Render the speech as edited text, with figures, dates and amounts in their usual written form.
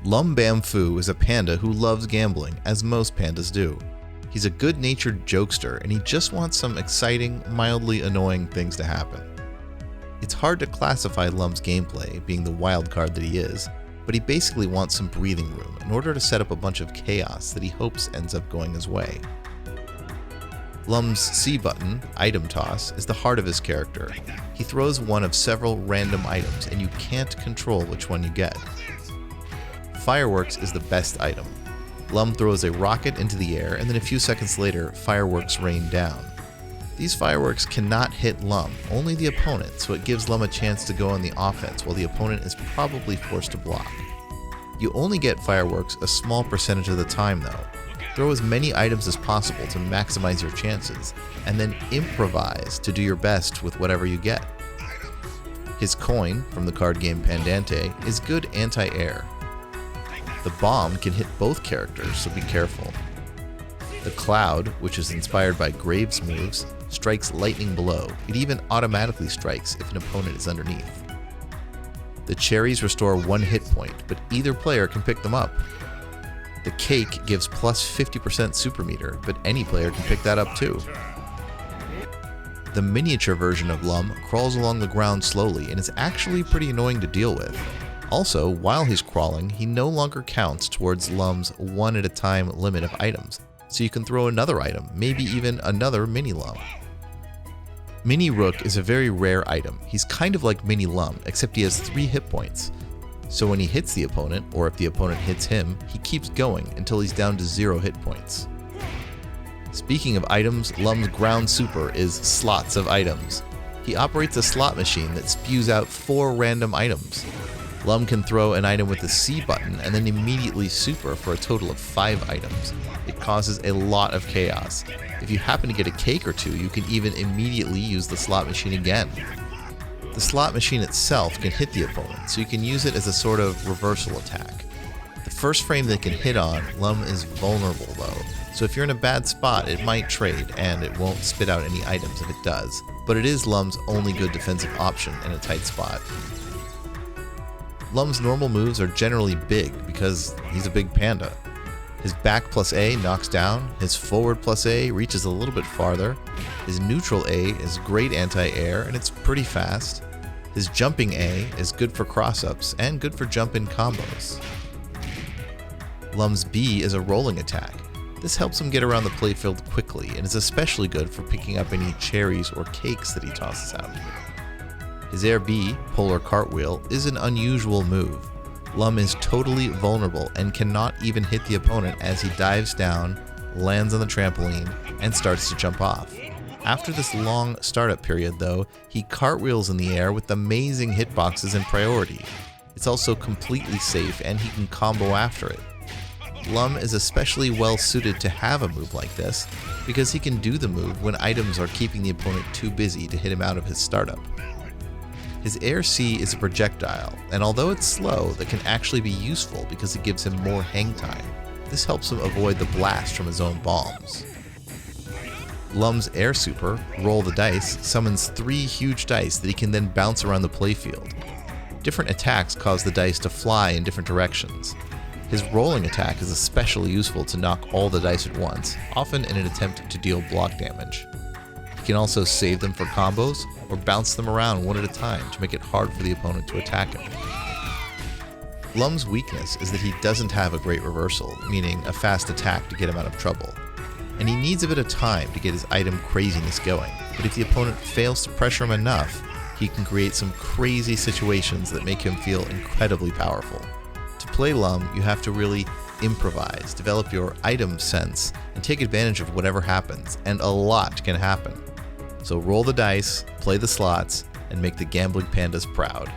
Lum Bam-foo is a panda who loves gambling, as most pandas do. He's a good-natured jokester, and he just wants some exciting, mildly annoying things to happen. It's hard to classify Lum's gameplay, being the wild card that he is, but he basically wants some breathing room in order to set up a bunch of chaos that he hopes ends up going his way. Lum's C button, Item Toss, is the heart of his character. He throws one of several random items, and you can't control which one you get. Fireworks is the best item. Lum throws a rocket into the air, and then a few seconds later, fireworks rain down. These fireworks cannot hit Lum, only the opponent, so it gives Lum a chance to go on the offense while the opponent is probably forced to block. You only get fireworks a small percentage of the time though. Throw as many items as possible to maximize your chances, and then improvise to do your best with whatever you get. His coin, from the card game Pandante, is good anti-air. The bomb can hit both characters, so be careful. The cloud, which is inspired by Graves' moves, strikes lightning below. It even automatically strikes if an opponent is underneath. The cherries restore 1 hit point, but either player can pick them up. The cake gives plus 50% super meter, but any player can pick that up too. The miniature version of Lum crawls along the ground slowly and is actually pretty annoying to deal with. Also, while he's crawling, he no longer counts towards Lum's one at a time limit of items, so you can throw another item, maybe even another Mini Lum. Mini Rook is a very rare item. He's kind of like Mini Lum, except he has 3 hit points. So when he hits the opponent, or if the opponent hits him, he keeps going until he's down to 0 hit points. Speaking of items, Lum's ground super is slots of items. He operates a slot machine that spews out 4 random items. Lum can throw an item with the C button and then immediately super for a total of 5 items. It causes a lot of chaos. If you happen to get a cake or 2, you can even immediately use the slot machine again. The slot machine itself can hit the opponent, so you can use it as a sort of reversal attack. The first frame they can hit on, Lum is vulnerable though, so if you're in a bad spot, it might trade, and it won't spit out any items if it does, but it is Lum's only good defensive option in a tight spot. Lum's normal moves are generally big because he's a big panda. His back plus A knocks down, his forward plus A reaches a little bit farther, his neutral A is great anti-air and it's pretty fast, his jumping A is good for cross-ups and good for jump-in combos. Lum's B is a rolling attack. This helps him get around the playfield quickly and is especially good for picking up any cherries or cakes that he tosses out. His Air B, Polar Cartwheel, is an unusual move. Lum is totally vulnerable and cannot even hit the opponent as he dives down, lands on the trampoline, and starts to jump off. After this long startup period though, he cartwheels in the air with amazing hitboxes and priority. It's also completely safe and he can combo after it. Lum is especially well suited to have a move like this because he can do the move when items are keeping the opponent too busy to hit him out of his startup. His Air C is a projectile, and although it's slow, that can actually be useful because it gives him more hang time. This helps him avoid the blast from his own bombs. Lum's Air Super, Roll the Dice, summons 3 huge dice that he can then bounce around the playfield. Different attacks cause the dice to fly in different directions. His rolling attack is especially useful to knock all the dice at once, often in an attempt to deal block damage. He can also save them for combos, or bounce them around one at a time to make it hard for the opponent to attack him. Lum's weakness is that he doesn't have a great reversal, meaning a fast attack to get him out of trouble. And he needs a bit of time to get his item craziness going, but if the opponent fails to pressure him enough, he can create some crazy situations that make him feel incredibly powerful. To play Lum, you have to really improvise, develop your item sense, and take advantage of whatever happens, and a lot can happen. So roll the dice, play the slots, and make the gambling pandas proud.